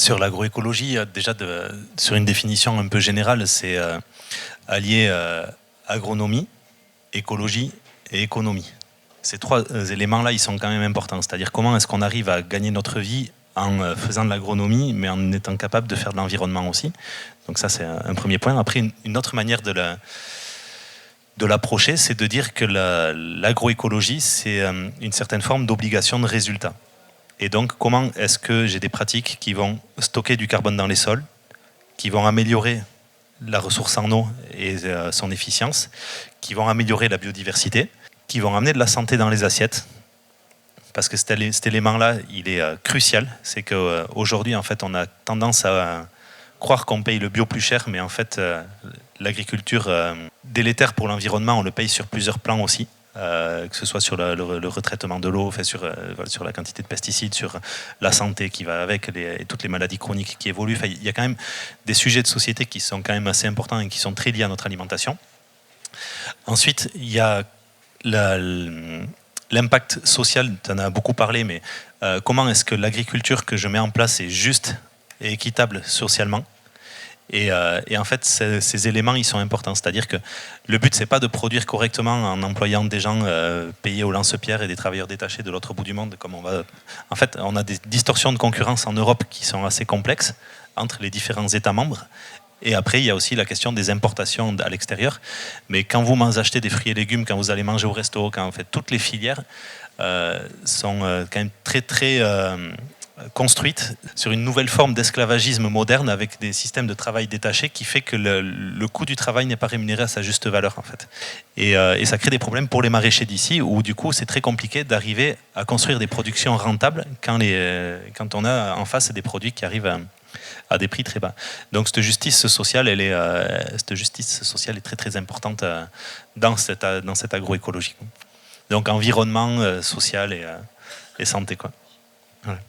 Sur l'agroécologie, déjà sur une définition un peu générale, c'est allier agronomie, écologie et économie. Ces trois éléments-là, ils sont quand même importants. C'est-à-dire comment est-ce qu'on arrive à gagner notre vie en faisant de l'agronomie, mais en étant capable de faire de l'environnement aussi. Donc ça, c'est un premier point. Après, une autre manière de l'approcher, c'est de dire que l'agroécologie, c'est une certaine forme d'obligation de résultat. Et donc, comment est-ce que j'ai des pratiques qui vont stocker du carbone dans les sols, qui vont améliorer la ressource en eau et son efficience, qui vont améliorer la biodiversité, qui vont amener de la santé dans les assiettes. Parce que cet élément-là, il est crucial. C'est qu'aujourd'hui, en fait, on a tendance à croire qu'on paye le bio plus cher, mais en fait, l'agriculture délétère pour l'environnement, on le paye sur plusieurs plans aussi. Que ce soit sur le retraitement de l'eau, sur la quantité de pesticides, sur la santé qui va avec, toutes les maladies chroniques qui évoluent. Il y a quand même des sujets de société qui sont quand même assez importants et qui sont très liés à notre alimentation. Ensuite, il y a l'impact social, tu en as beaucoup parlé, mais comment est-ce que l'agriculture que je mets en place est juste et équitable socialement ? Et en fait, ces éléments, ils sont importants. C'est-à-dire que le but, c'est pas de produire correctement en employant des gens payés au lance-pierre et des travailleurs détachés de l'autre bout du monde. En fait, on a des distorsions de concurrence en Europe qui sont assez complexes entre les différents États membres. Et après, il y a aussi la question des importations à l'extérieur. Mais quand vous achetez des fruits et légumes, quand vous allez manger au resto, quand en fait, toutes les filières sont quand même très, très construite sur une nouvelle forme d'esclavagisme moderne avec des systèmes de travail détachés qui fait que le coût du travail n'est pas rémunéré à sa juste valeur en fait. Et ça crée des problèmes pour les maraîchers d'ici où du coup c'est très compliqué d'arriver à construire des productions rentables quand on a en face des produits qui arrivent à des prix très bas. Donc cette justice sociale est très très importante dans cette agroécologie. Donc environnement, social et santé quoi. Voilà.